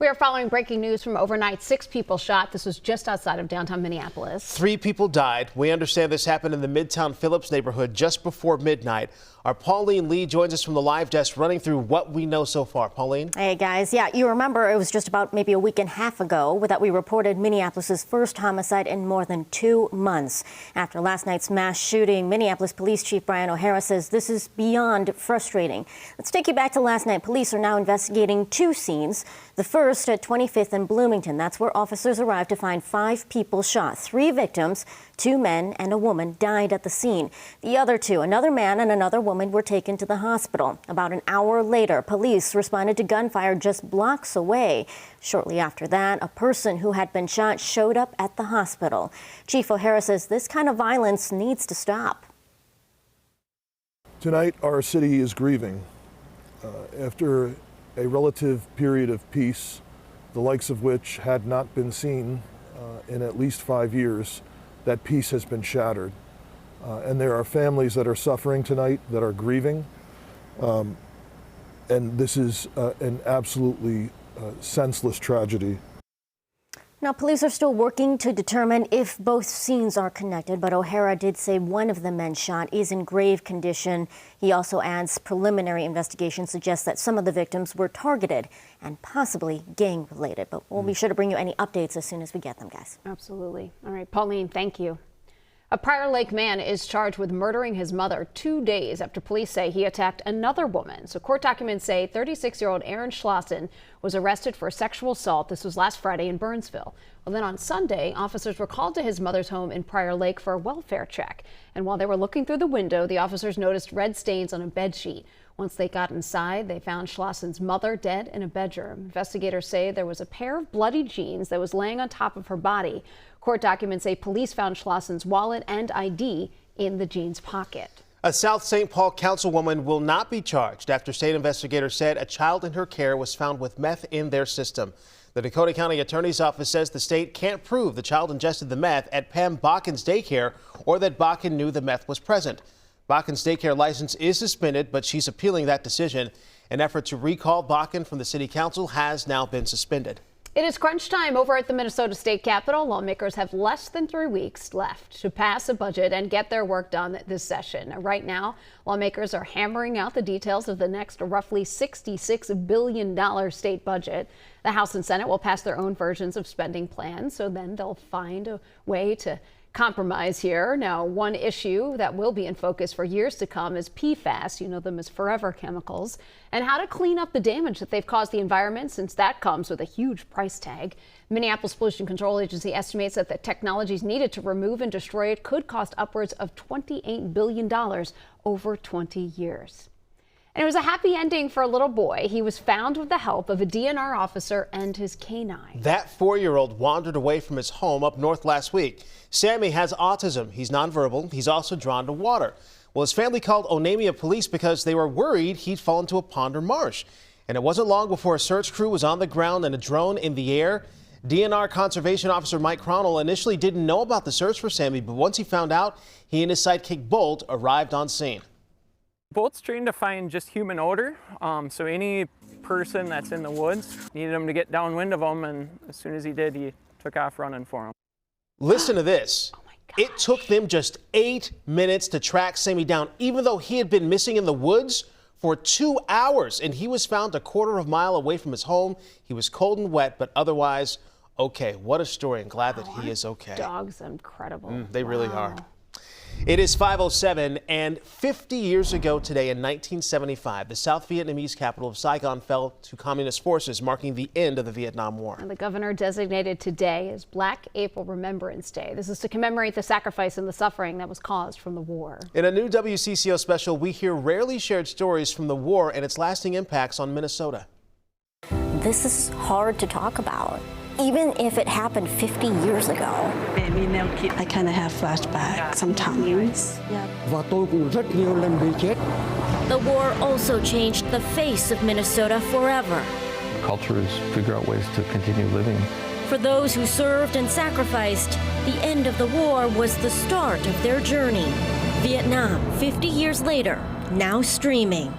We are following breaking news from overnight. 6 people shot. This was just outside of downtown Minneapolis. 3 people died. We understand this happened in the Midtown Phillips neighborhood just before midnight. Our Pauline Lee joins us from the live desk running through what we know so far. Pauline? Hey, guys. Yeah, you remember it was just about maybe a week and a half ago that we reported Minneapolis's first homicide in more than 2 months. After last night's mass shooting, Minneapolis Police Chief Brian O'Hara says this is beyond frustrating. Let's take you back to last night. Police are now investigating 2 scenes. The first at 25th and Bloomington. That's where officers arrived to find 5 people shot. 3 victims, 2 men and a woman, died at the scene. The other 2, another man and another woman, were taken to the hospital. About an hour later, police responded to gunfire just blocks away. Shortly after that, a person who had been shot showed up at the hospital. Chief O'Hara says this kind of violence needs to stop. Tonight, our city is grieving. After a relative period of peace, the likes of which had not been seen in at least 5 years, that peace has been shattered. And there are families that are suffering tonight, that are grieving. And this is an absolutely senseless tragedy. Now, police are still working to determine if both scenes are connected, but O'Hara did say one of the men shot is in grave condition. He also adds preliminary investigation suggests that some of the victims were targeted and possibly gang-related. But we'll be sure to bring you any updates as soon as we get them, guys. Absolutely. All right, Pauline, thank you. A Prior Lake man is charged with murdering his mother 2 days after police say he attacked another woman. So court documents say 36-year-old Aaron Schlosson was arrested for sexual assault. This was last Friday in Burnsville. Well, then on Sunday, officers were called to his mother's home in Prior Lake for a welfare check. And while they were looking through the window, the officers noticed red stains on a bedsheet. Once they got inside, they found Schlosson's mother dead in a bedroom. Investigators say there was a pair of bloody jeans that was laying on top of her body. Court documents say police found Schlosson's wallet and ID in the jeans pocket. A South St. Paul councilwoman will not be charged after state investigators said a child in her care was found with meth in their system. The Dakota County Attorney's Office says the state can't prove the child ingested the meth at Pam Bakken's daycare or that Bakken knew the meth was present. Bakken's daycare license is suspended, but she's appealing that decision. An effort to recall Bakken from the city council has now been suspended. It is crunch time over at the Minnesota State Capitol. Lawmakers have less than 3 weeks left to pass a budget and get their work done this session. Right now, lawmakers are hammering out the details of the next roughly $66 billion state budget. The House and Senate will pass their own versions of spending plans, so then they'll find a way to compromise here. Now, one issue that will be in focus for years to come is PFAS, you know them as forever chemicals, and how to clean up the damage that they've caused the environment, since that comes with a huge price tag. Minneapolis Pollution Control Agency estimates that the technologies needed to remove and destroy it could cost upwards of $28 billion over 20 years. And it was a happy ending for a little boy. He was found with the help of a DNR officer and his canine. That 4-year-old wandered away from his home up north last week. Sammy has autism. He's nonverbal. He's also drawn to water. Well, his family called Onamia police because they were worried he'd fall into a pond or marsh. And it wasn't long before a search crew was on the ground and a drone in the air. DNR Conservation Officer Mike Cronell initially didn't know about the search for Sammy, but once he found out, he and his sidekick Bolt arrived on scene. Bolt's trained to find just human odor, so any person that's in the woods needed him to get downwind of him, and as soon as he did, he took off running for him. Listen to this. Oh my gosh. It took them just 8 minutes to track Sammy down, even though he had been missing in the woods for 2 hours, and he was found a quarter of a mile away from his home. He was cold and wet, but otherwise okay. What a story, and glad that he is okay. Dogs, incredible. They really are. It is 5:07, and 50 years ago today in 1975, the South Vietnamese capital of Saigon fell to communist forces, marking the end of the Vietnam War. And the governor designated today as Black April Remembrance Day. This is to commemorate the sacrifice and the suffering that was caused from the war. In a new WCCO special, we hear rarely shared stories from the war and its lasting impacts on Minnesota. This is hard to talk about, even if it happened 50 years ago. I kind of have flashbacks sometimes. Và tôi cũng rất nhiều lần bị chết. The war also changed the face of Minnesota forever. Cultures figure out ways to continue living. For those who served and sacrificed, the end of the war was the start of their journey. Vietnam, 50 years later, now streaming.